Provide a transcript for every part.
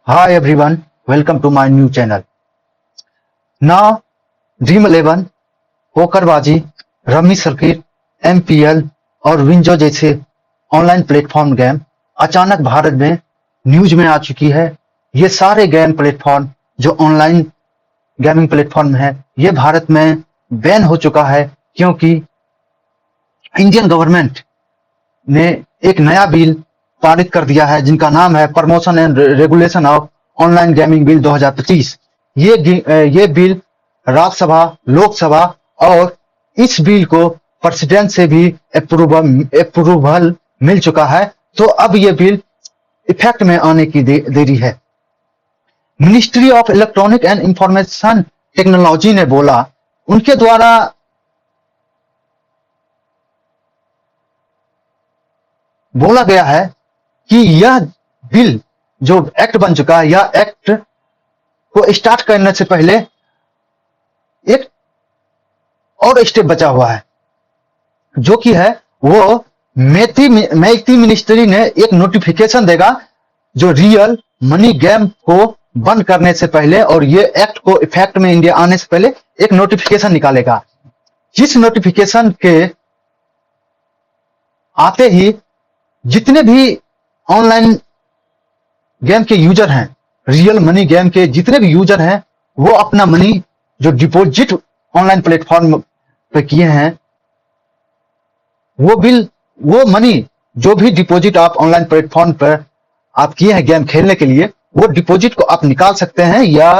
Hi everyone, welcome to my new channel. Now, Dream 11, पोकरबाजी, rummy circuit, MPL और WinZO जैसे online platform game अचानक भारत में news में आ चुकी है। ये सारे गेम प्लेटफॉर्म जो ऑनलाइन गेमिंग प्लेटफॉर्म है, ये भारत में बैन हो चुका है क्योंकि इंडियन गवर्नमेंट ने एक नया बिल पारित कर दिया है जिनका नाम है promotion and regulation of online gaming bill 2025। ये बिल राज्यसभा, लोकसभा और इस बिल को प्रेसिडेंट से भी अप्रूवल मिल चुका है, तो अब ये बिल इफेक्ट में आने की देरी है। Ministry of electronic and information technology ने बोला, उनके द्वारा बोला गया है कि यह बिल जो एक्ट बन चुका है, यह एक्ट को स्टार्ट करने से पहले एक और स्टेप बचा हुआ है, जो कि है वो मेटी मिनिस्ट्री ने एक नोटिफिकेशन देगा जो रियल मनी गेम को बंद करने से पहले और ये एक्ट को इफेक्ट में इंडिया आने से पहले एक नोटिफिकेशन निकालेगा। जिस नोटिफिकेशन के आते ही जितने भी ऑनलाइन गेम के यूजर हैं, रियल मनी गेम के जितने भी यूजर हैं, वो अपना मनी जो डिपॉजिट ऑनलाइन प्लेटफॉर्म पे किए हैं, वो मनी जो भी डिपॉजिट आप ऑनलाइन प्लेटफॉर्म पर आप किए हैं गेम खेलने के लिए, वो डिपॉजिट को आप निकाल सकते हैं। या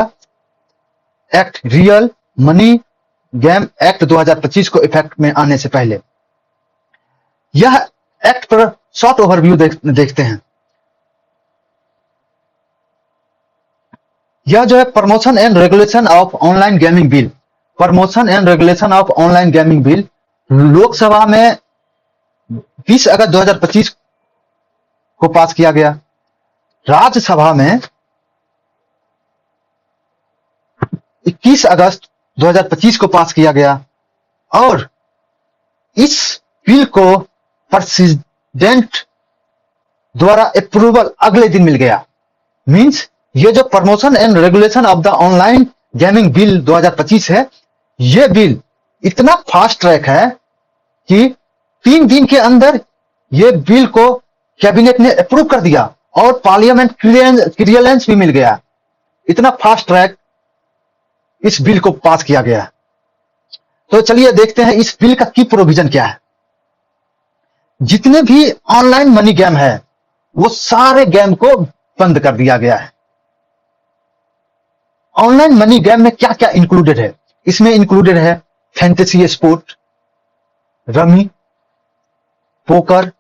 act real money game act 2025 को इफेक्ट में आने से पहले यह एक्ट पर शॉर्ट ओवरव्यू देखते हैं। यह जो है promotion and regulation of online gaming bill, promotion and regulation of online gaming bill Lok Sabha में 20 अगस्त 2025 को पास किया गया, राज्यसभा में 21 अगस्त 2025 को पास किया गया और इस बिल को प्रेसिडेंट द्वारा अप्रूवल अगले दिन मिल गया। मींस ये जो promotion and regulation of the online gaming bill 2025 है, ये बिल इतना फास्ट ट्रैक है कि 3 दिन के अंदर ये बिल को कैबिनेट ने अप्रूव कर दिया और पार्लियामेंट क्लियरेंस भी मिल गया। इतना फास्ट ट्रैक इस बिल को पास किया गया। तो चलिए देखते हैं इस बिल का की प्रोविजन क्या है। जितने भी ऑनलाइन मनी गेम है, वो सारे गेम को बंद कर दिया गया है। ऑनलाइन मनी गेम में क्या क्या इंक्लूडेड है? इसमें इंक्लूडेड है fantasy sport, rummy, poker,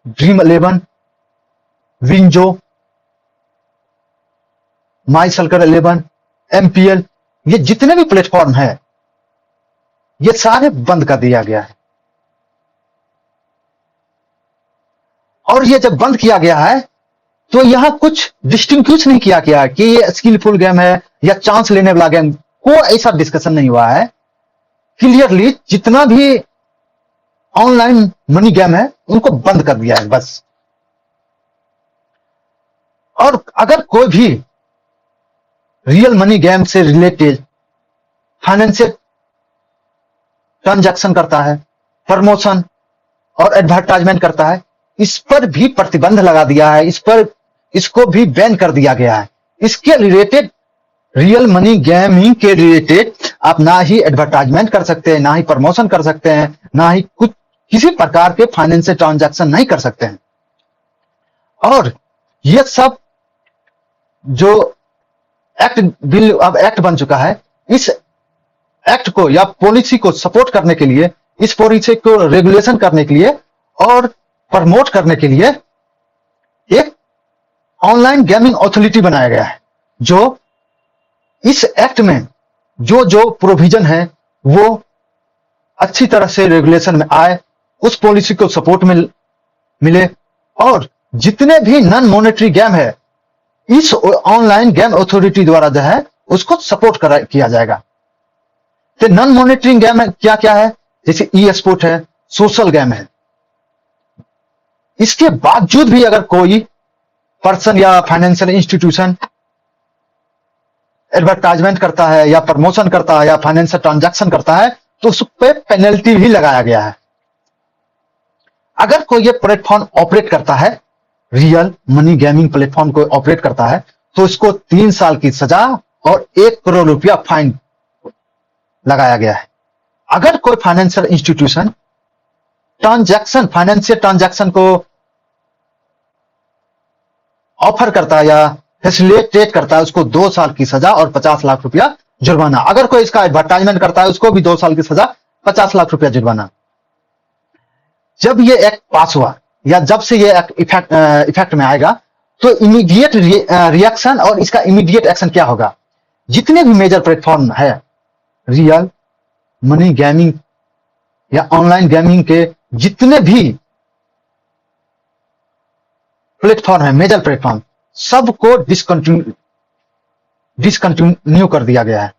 Dream 11, WinZO, My Circle 11, MPL, ये जितने भी प्लेटफॉर्म है, ये सारे बंद कर दिया गया है। और ये जब बंद किया गया है तो यहां कुछ डिस्टिंग्विश नहीं किया गया कि ये स्किलफुल गेम है या चांस लेने वाला गेम, कोई ऐसा डिस्कशन नहीं हुआ है। क्लियरली जितना भी ऑनलाइन मनी गेम है उनको बंद कर दिया है बस। और अगर कोई भी रियल मनी गेम से रिलेटेड फाइनेंशियल ट्रांजैक्शन करता है, प्रमोशन और एडवर्टाइजमेंट करता है, इस पर भी प्रतिबंध लगा दिया है, इसको भी बैन कर दिया गया है। इसके रिलेटेड रियल मनी गेमिंग के रिलेटेड आप ना ही एडवर्टाइजमेंट कर सकते हैं, ना ही प्रमोशन कर सकते हैं, ना ही कुछ किसी प्रकार के फाइनेंशियल ट्रांजैक्शन नहीं कर सकते हैं। और ये सब जो एक्ट बिल अब एक्ट बन चुका है, इस एक्ट को या पॉलिसी को सपोर्ट करने के लिए, इस पॉलिसी को रेगुलेशन करने के लिए और प्रमोट करने के लिए एक ऑनलाइन गेमिंग अथॉरिटी बनाया गया है, जो इस एक्ट में जो जो प्रोविजन है वो अच्छी तरह से रेगुलेशन में आए, उस पॉलिसी को सपोर्ट मिले और जितने भी नॉन मॉनेटरी गेम है, इस ऑनलाइन गेम अथॉरिटी द्वारा जो है उसको सपोर्ट किया जाएगा। तो नॉन मॉनेटरी गेम क्या क्या है? जैसे ई स्पोर्ट है, सोशल गेम है। इसके बावजूद भी अगर कोई पर्सन या फाइनेंशियल इंस्टीट्यूशन एडवर्टाइजमेंट करता है या प्रमोशन करता है या फाइनेंशियल ट्रांजैक्शन करता है तो उस पर पेनल्टी भी लगाया गया है। अगर कोई ये प्लेटफॉर्म ऑपरेट करता है, रियल मनी गेमिंग प्लेटफॉर्म को ऑपरेट करता है, तो इसको 3 साल की सजा और 1 करोड़ रुपया फाइन लगाया गया है। अगर कोई फाइनेंशियल इंस्टीट्यूशन फाइनेंशियल ट्रांजैक्शन को ऑफर करता है या फैसिलिटेट करता है, उसको 2 साल की सजा और 50 लाख रुपया जुर्माना। अगर कोई इसका एडवर्टाइजमेंट करता है, उसको भी 2 साल की सजा, 50 लाख रुपया जुर्माना। जब ये एक्ट पास हुआ या जब से ये एक्ट इफेक्ट में आएगा, तो इमीडिएट रिएक्शन और इसका इमीडिएट एक्शन क्या होगा? जितने भी मेजर प्लेटफॉर्म है, रियल मनी गेमिंग या ऑनलाइन गेमिंग के जितने भी प्लेटफॉर्म है, मेजर प्लेटफॉर्म, सबको डिसकंटिन्यू कर दिया गया है।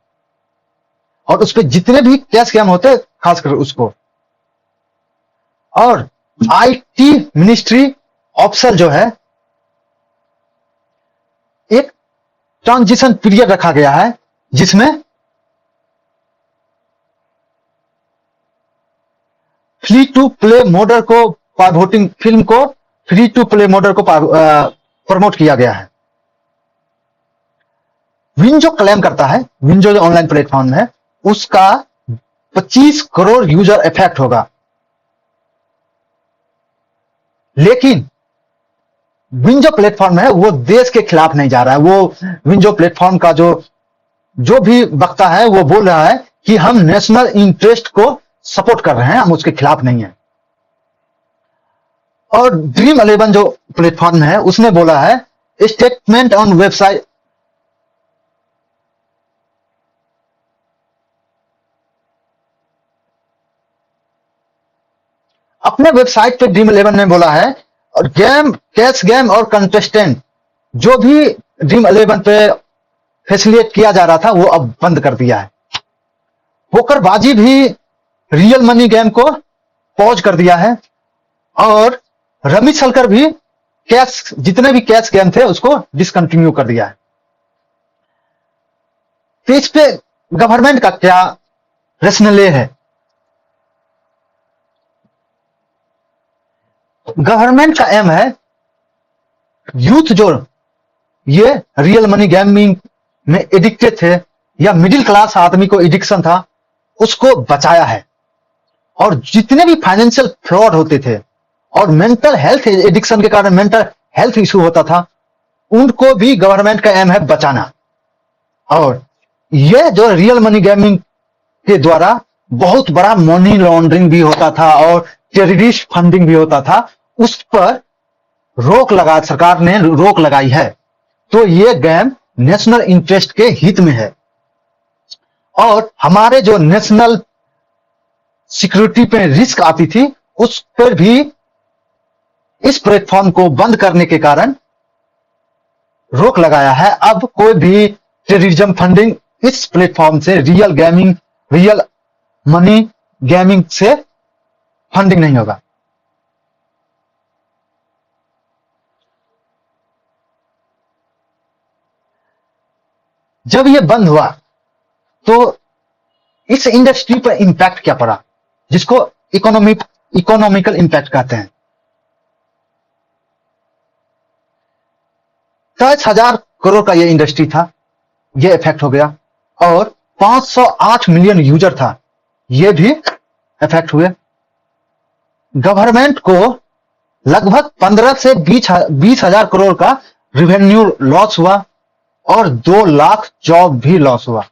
और उस पर जितने भी कैश गेम होते हैं, खासकर उसको। और आईटी मिनिस्ट्री ऑफिसर जो है, एक ट्रांजिशन पीरियड रखा गया है जिसमें फ्री टू प्ले मॉडल को पाइवोटिंग फिल्म को फ्री टू प्ले मॉडल को प्रमोट किया गया है। विंजो क्लेम करता है, विंजो जो ऑनलाइन प्लेटफॉर्म है, उसका 25 करोड़ यूजर इफेक्ट होगा। लेकिन विंजो प्लेटफॉर्म है वो देश के खिलाफ नहीं जा रहा है। वो विंजो प्लेटफॉर्म का जो भी वक्ता है वो बोल रहा है कि हम नेशनल इंटरेस्ट को सपोर्ट कर रहे हैं, हम उसके खिलाफ नहीं है। और ड्रीम 11 जो प्लेटफॉर्म है उसने बोला है, स्टेटमेंट ऑन वेबसाइट अपने वेबसाइट पे ड्रीम 11 ने बोला है, और कैश गेम और कंटेस्टेंट जो भी ड्रीम 11 पे फैसिलिटेट किया जा रहा था वो अब बंद कर दिया है। पोकरबाजी भी रियल मनी गेम को पॉज कर दिया है। और रमी शंकर भी जितने भी कैश गेम थे उसको डिसकंटिन्यू कर दिया है। तो इस पे गवर्नमेंट का क्या रेशनले है? गवर्नमेंट का एम है यूथ जो ये रियल मनी गेमिंग में एडिक्टेड थे या मिडिल क्लास आदमी को एडिक्शन था, उसको बचाया है। और जितने भी फाइनेंशियल फ्रॉड होते थे और मेंटल हेल्थ एडिक्शन के कारण मेंटल हेल्थ इशू होता था, उनको भी गवर्नमेंट का एम है बचाना। और ये जो रियल मनी गेमिंग के द्वारा बहुत बड़ा मनी लॉन्ड्रिंग भी होता था और टेररिस्ट फंडिंग भी होता था, उस पर सरकार ने रोक लगाई है। तो ये गेम नेशनल इंटरेस्ट के हित में है। और हमारे जो नेशनल सिक्योरिटी पे रिस्क आती थी, उस पर भी इस प्लेटफॉर्म को बंद करने के कारण रोक लगाया है। अब कोई भी टेररिज्म फंडिंग इस प्लेटफॉर्म से रियल मनी गेमिंग से फंडिंग नहीं होगा। जब ये बंद हुआ तो इस इंडस्ट्री पर इंपैक्ट क्या पड़ा, जिसको इकोनॉमिकल इंपैक्ट कहते हैं। 10,000 करोड़ का ये इंडस्ट्री था, ये इफेक्ट हो गया। और 508 मिलियन यूजर था, ये भी इफेक्ट हुए। गवर्नमेंट को लगभग 15 से 20,000 करोड़ का रेवेन्यू लॉस हुआ और 2 लाख जॉब भी लॉस हुआ।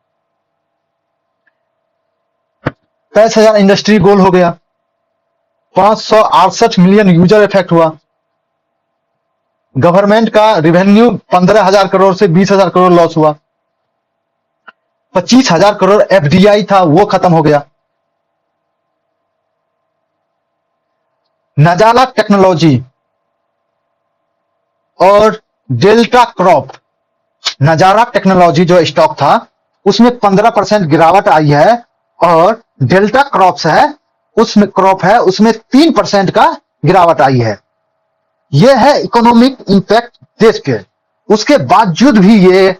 23,000 इंडस्ट्री गोल हो गया, 568 मिलियन यूजर इफेक्ट हुआ। गवर्नमेंट का रेवेन्यू 15,000 करोड़ से 20,000 करोड़ लॉस हुआ। 25,000 करोड़ एफडीआई था, वो खत्म हो गया। नजारा टेक्नोलॉजी और डेल्टा क्रॉप, नजारा टेक्नोलॉजी जो स्टॉक था उसमें 15% गिरावट आई है। और डेल्टा क्रॉप्स है उसमें 3% का गिरावट आई है। यह है इकोनॉमिक इंपैक्ट देश के, उसके बावजूद भी ये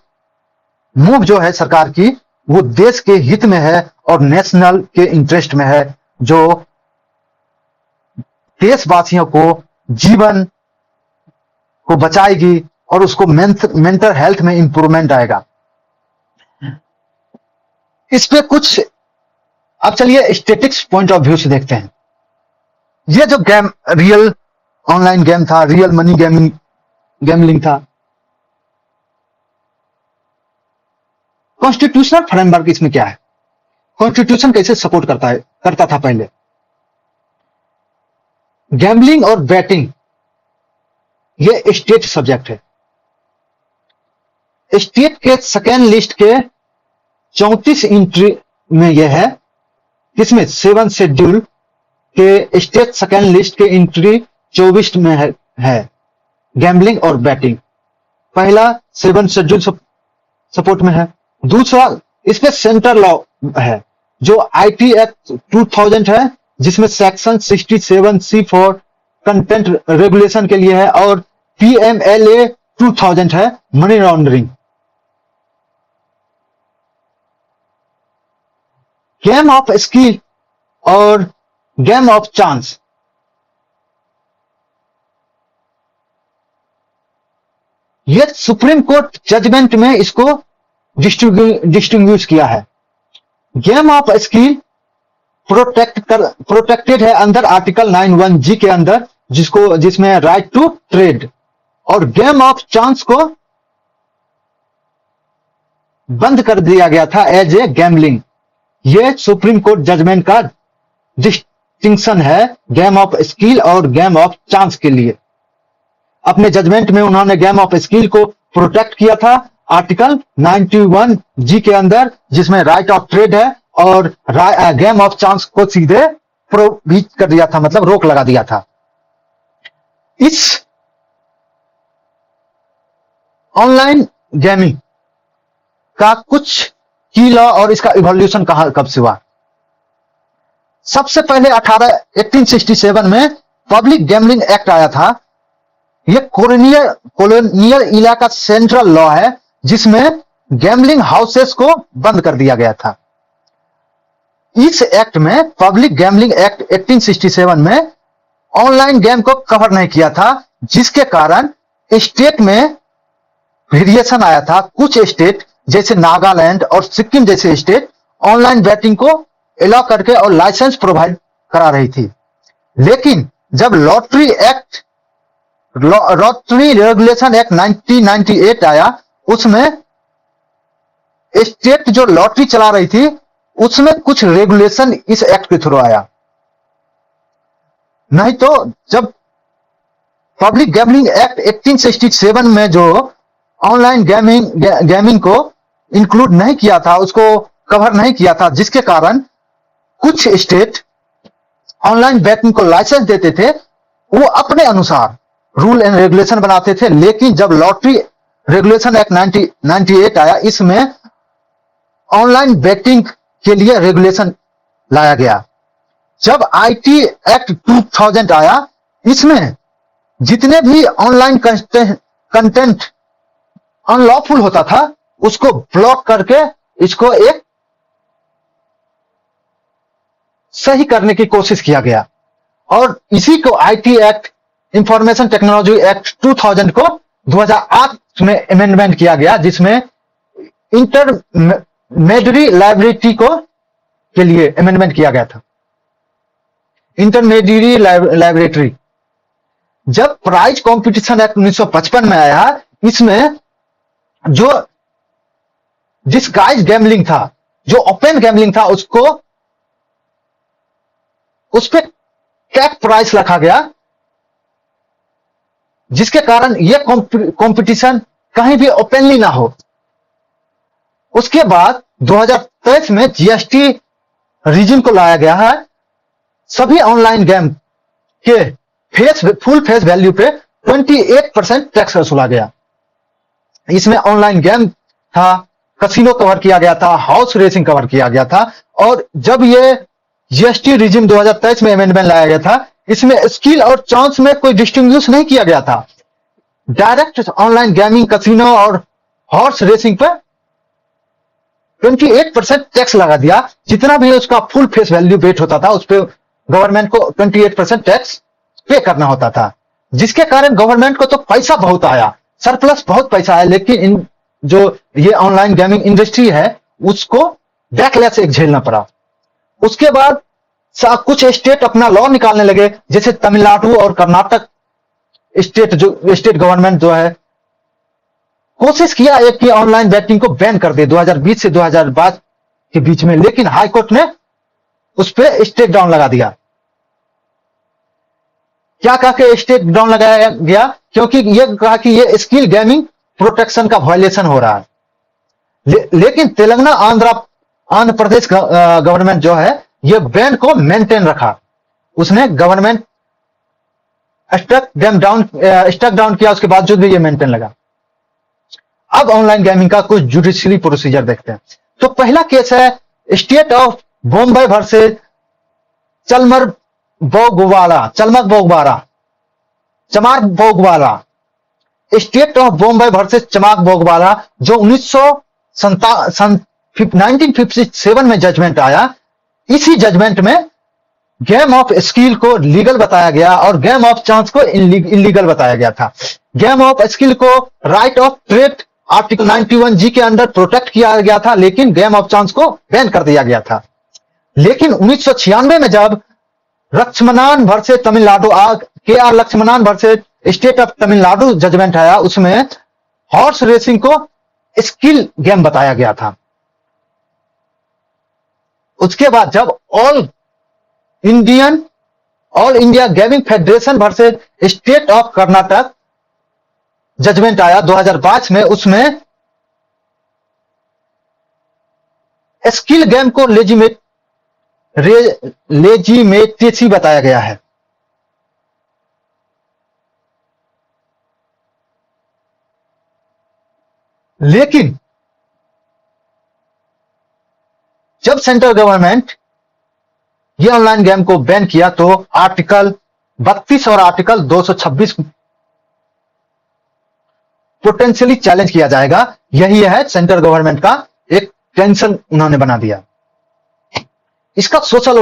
मूव जो है सरकार की, वो देश के हित में है और नेशनल के इंटरेस्ट में है, जो देशवासियों को जीवन को बचाएगी और उसको मेंटल हेल्थ में इंप्रूवमेंट आएगा। इस पे कुछ अब चलिए स्टेटिक्स पॉइंट ऑफ व्यू से देखते हैं। ये जो गेम रियल ऑनलाइन गेम था, रियल मनी गैमलिंग था, कॉन्स्टिट्यूशनल फ्रेमवर्क इसमें क्या है, कॉन्स्टिट्यूशन कैसे सपोर्ट करता था पहले। गैम्बलिंग और बैटिंग ये स्टेट सब्जेक्ट है। स्टेट के सेकेंड लिस्ट के 34 एंट्री में यह है, जिसमें 7 शेड्यूल के स्टेट सेकेंड लिस्ट के एंट्री 24 में है गैम्बलिंग और बैटिंग। पहला 7 शेड्यूल सपोर्ट में है। दूसरा इस पे सेंट्रल लॉ है जो आईटी एक्ट 2000 है, जिसमें section 67C for content regulation के लिए है, और पीएमएलए 2000 है money laundering. Game of skill और गेम ऑफ चांस, ये सुप्रीम कोर्ट जजमेंट में इसको डिस्टिंग्विश किया है। गेम ऑफ स्किल प्रोटेक्टेड है अंदर आर्टिकल 91G के अंदर, जिसमें राइट टू ट्रेड, और गेम ऑफ चांस को बंद कर दिया गया था एज ए गैम्बलिंग। ये सुप्रीम कोर्ट जजमेंट का डिस्टिंक्शन है गेम ऑफ स्किल और गेम ऑफ चांस के लिए। अपने जजमेंट में उन्होंने गेम ऑफ स्किल को प्रोटेक्ट किया था आर्टिकल 91G के अंदर, जिसमें राइट ऑफ ट्रेड है, और गेम ऑफ चांस को सीधे प्रोहिबिट कर दिया था, मतलब रोक लगा दिया था। इस ऑनलाइन गेमिंग का कुछ की लॉ और इसका इवोल्यूशन कब से हुआ। सबसे पहले 1867 में पब्लिक गैम्बलिंग एक्ट आया था। यह कॉलोनियल इला का सेंट्रल लॉ है, जिसमें गैम्बलिंग हाउसेस को बंद कर दिया गया था। इस एक्ट में, पब्लिक गैम्बलिंग एक्ट 1867 में, ऑनलाइन गेम को कवर नहीं किया था, जिसके कारण स्टेट में वेरिएशन आया था। कुछ स्टेट जैसे नागालैंड और सिक्किम जैसे स्टेट ऑनलाइन बैटिंग को अलाउ करके और लाइसेंस प्रोवाइड करा रही थी। लेकिन जब लॉटरी रेगुलेशन एक्ट 1998 आया, उसमें स्टेट जो लॉटरी चला रही थी उसमें कुछ रेगुलेशन इस एक्ट के थ्रू आया। नहीं तो जब पब्लिक गैम्बलिंग एक्ट 1867 में जो ऑनलाइन गेमिंग को इंक्लूड नहीं किया था, उसको कवर नहीं किया था, जिसके कारण कुछ स्टेट ऑनलाइन बैटिंग को लाइसेंस देते थे, वो अपने अनुसार रूल एंड रेगुलेशन बनाते थे। लेकिन जब लॉटरी रेगुलेशन एक्ट 1998 आया, इसमें ऑनलाइन बैटिंग के लिए रेगुलेशन लाया गया। जब आईटी एक्ट 2000 आया, इसमें जितने भी ऑनलाइन कंटेंट अनलॉफुल होता था उसको ब्लॉक करके इसको एक सही करने की कोशिश किया गया, और इसी को IT act information technology act 2000 को 2008 में अमेंडमेंट किया गया, जिसमें इंटरमेडियरी लाइबिलिटी को के लिए अमेंडमेंट किया गया था। इंटरमेडियरी लाइबिलिटी जब प्राइज कंपटीशन एक्ट 1955 में आया, इसमें जो डिस्गाइज गैम्बलिंग था, जो ओपन गैम्बलिंग था, उस पे कैप प्राइस रखा गया, जिसके कारण यह कंपटीशन कहीं भी ओपनली ना हो। उसके बाद 2023 में जीएसटी रीजन को लाया गया है। सभी ऑनलाइन गेम के फुल फेस वैल्यू पे 28% टैक्स वसूला गया। इसमें ऑनलाइन गेम था, कसिनो कवर किया गया था, हाउस रेसिंग कवर किया गया था, और जब ये जीएसटी रिजिम 2023 में अमेंडमेंट लाया गया था, इसमें स्किल और चांस में कोई डिस्टिंग्विश नहीं किया गया था। डायरेक्ट ऑनलाइन गेमिंग, कसिनो और हॉर्स रेसिंग पे 28% टैक्स लगा दिया। जितना भी उसका फुल फेस वैल्यू वेट होता था उस पर गवर्नमेंट को 28% टैक्स पे करना होता था, जिसके कारण गवर्नमेंट को तो पैसा बहुत आया, सरप्लस बहुत पैसा आया, लेकिन इन जो ये ऑनलाइन गेमिंग इंडस्ट्री है उसको बैकलैश एक झेलना पड़ा। उसके बाद कुछ स्टेट अपना लॉ निकालने लगे, जैसे तमिलनाडु और कर्नाटक स्टेट गवर्नमेंट जो है कोशिश किया एक कि ऑनलाइन बैटिंग को बैन कर दे 2020 से 2022 के बीच में, लेकिन हाईकोर्ट ने उस पर स्टेक डाउन लगा दिया। क्या कहा कि स्टेक डाउन लगाया गया? क्योंकि यह कहा कि यह स्किल गेमिंग प्रोटेक्शन का वायलेशन हो रहा है। लेकिन तेलंगाना आंध्र प्रदेश गवर्नमेंट जो है यह बैन को मेंटेन रखा। उसने गवर्नमेंट स्टक डाउन किया, उसके बाद जो भी ये मेंटेन लगा। अब ऑनलाइन गेमिंग का कुछ जुडिशियरी प्रोसीजर देखते हैं। तो पहला केस है स्टेट ऑफ बॉम्बे वर्सेस चमक बोगवाला। स्टेट ऑफ बॉम्बे वर्सेस चमक बोगवाला जो 1957 में जजमेंट आया। इसी जजमेंट में गेम ऑफ स्किल को लीगल बताया गया और गेम ऑफ चांस को इलीगल बताया गया था। गेम ऑफ स्किल को right of trade article 91G के अंडर प्रोटेक्ट किया गया था, लेकिन गेम ऑफ चांस को बैन कर दिया गया था। लेकिन 1996 में जब Lakshmanan versus Tamil Nadu KR Lakshmanan versus state of Tamil Nadu judgment आया, उसमें हॉर्स रेसिंग को स्किल गेम बताया गया था। उसके बाद जब all India gaming federation versus state of Karnataka judgment आया 2005 में, उसमें स्किल गेम को लेजिमेटेसी बताया गया है। लेकिन जब सेंट्रल गवर्नमेंट ये ऑनलाइन गेम को बैन किया तो आर्टिकल 32 और आर्टिकल 226 पोटेंशियली चैलेंज किया जाएगा। यही है सेंट्रल गवर्नमेंट का एक टेंशन उन्होंने बना दिया। इसका सोशल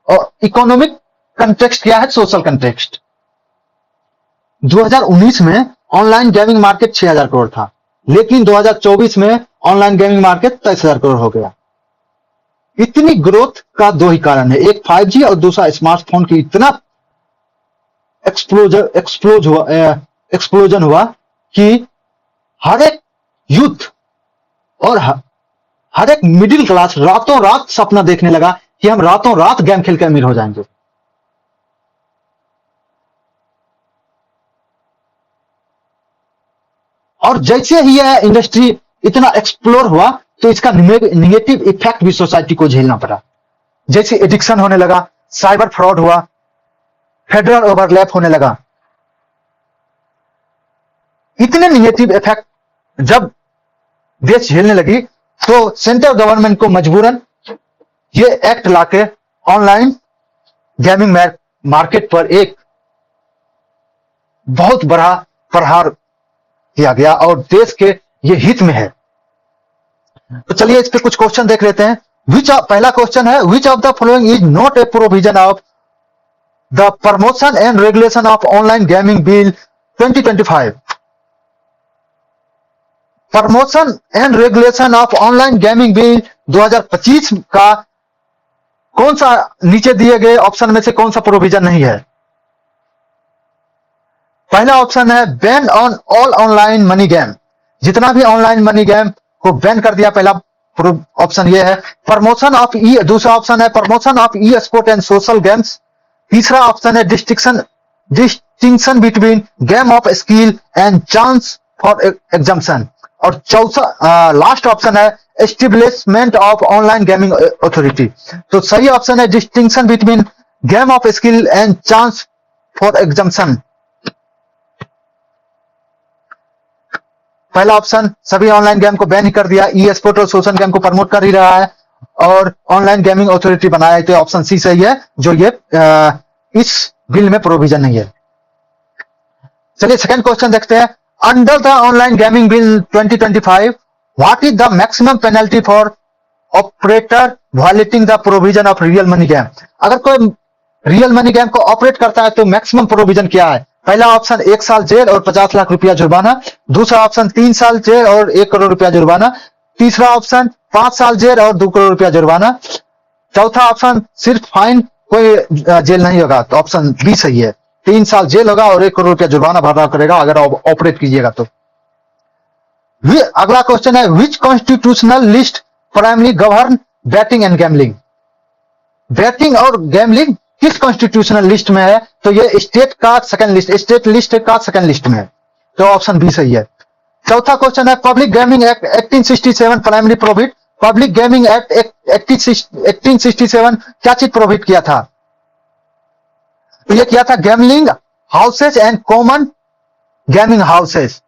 और इकोनॉमिक कंटेक्स्ट क्या है? सोशल कंटेक्स्ट 2019 में ऑनलाइन गेमिंग मार्केट 6000 करोड़ था, लेकिन 2024 में ऑनलाइन गेमिंग मार्केट 23,000 करोड़ हो गया। इतनी ग्रोथ का दो ही कारण है, एक 5G और दूसरा स्मार्टफोन की इतना एक्सप्लोजन हुआ कि हर एक यूथ और हर एक मिडिल क्लास रातों रात सपना देखने लगा कि हम रातों रात गेम खेल के अमीर हो जाएंगे। और जैसे ही यह इंडस्ट्री इतना एक्सप्लोर हुआ तो इसका निगेटिव इफेक्ट भी सोसाइटी को झेलना पड़ा। जैसे एडिक्शन होने लगा, साइबर फ्रॉड हुआ, फेडरल ओवरलैप होने लगा। इतने निगेटिव इफेक्ट जब देश झेलने लगी तो सेंट्रल गवर्नमेंट को मजबूरन ये एक्ट लाके ऑनलाइन गेमिंग मार्केट पर एक बहुत बड़ा प्रहार किया गया और देश के ये हित में है। तो चलिए इस पे कुछ क्वेश्चन देख लेते हैं। पहला क्वेश्चन है, which of the following is not a provision of the promotion and regulation of online gaming bill 2025? Promotion and regulation of online gaming bill 2025 का कौन सा नीचे दिए गए ऑप्शन में से कौन सा प्रोविजन नहीं है? पहला ऑप्शन है ban on all online money game, जितना भी ऑनलाइन मनी गेम को बैन कर दिया। पहला ऑप्शन ये है। प्रमोशन ऑफ दूसरा ऑप्शन है promotion of E sport and social games. तीसरा ऑप्शन है distinction between game of skill and chance for exemption. और चौथा लास्ट ऑप्शन है establishment of online gaming authority. तो सही ऑप्शन है distinction between game of skill and chance for exemption. पहला option सभी ऑनलाइन गेम को बैन ही कर दिया, ई स्पोर्ट और सोशल गेम को प्रमोट कर ही रहा है और ऑनलाइन गेमिंग अथॉरिटी बनाया। तो ऑप्शन सी सही है, जो ये इस बिल में प्रोविजन नहीं है। चलिए सेकंड क्वेश्चन देखते हैं। Under the online gaming bill 2025 what is the maximum penalty for operator violating the provision of real money game? अगर कोई रियल मनी गेम को ऑपरेट करता है तो मैक्सिमम प्रोविजन क्या है? पहला ऑप्शन 1 साल जेल और 50 लाख रुपया जुर्माना, दूसरा ऑप्शन 3 साल जेल और 1 करोड़ रुपया जुर्माना, तीसरा ऑप्शन 5 साल जेल और 2 करोड़ रुपया जुर्माना, चौथा ऑप्शन सिर्फ फाइन, कोई जेल नहीं होगा, तो ऑप्शन बी सही है। 3 साल जेल होगा और 1 करोड़ रुपया जुर्माना भरना पड़ेगा अगर ऑपरेट कीजिएगा तो। अगला क्वेश्चन है which constitutional list primary govern betting and gambling? Betting और गैमलिंग किस कॉन्स्टिट्यूशनल लिस्ट में है? तो ये स्टेट का सेकंड लिस्ट, स्टेट लिस्ट का सेकंड लिस्ट में है, तो ऑप्शन बी सही है। चौथा क्वेश्चन है public gaming act 1867 primary prohibit, public gaming act 1867 क्या चीज प्रोहिबिट किया था? तो ये किया था gambling houses and common gaming houses,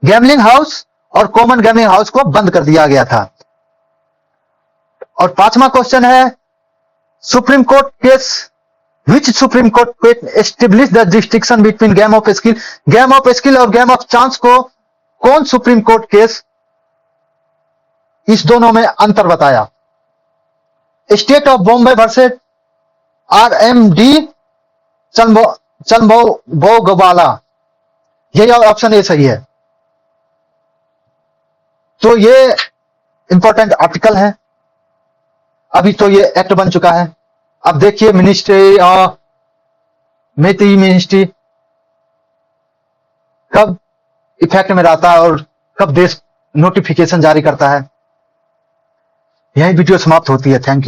gambling house और कॉमन गेमिंग हाउस को बंद कर दिया गया था। और पांचवा क्वेश्चन है supreme court case which supreme court case establish the distinction between game of skill, game of skill और गेम ऑफ चांस को कौन सुप्रीम कोर्ट केस इस दोनों में अंतर बताया? State of Bombay versus RMD चंबोगवाला, यही ऑप्शन ए सही है। तो ये इंपॉर्टेंट आर्टिकल है, अभी तो ये एक्ट बन चुका है। अब देखिए मिनिस्ट्री मिनिस्ट्री कब इफेक्ट में रहता है और कब देश नोटिफिकेशन जारी करता है। यही वीडियो समाप्त होती है। Thank you.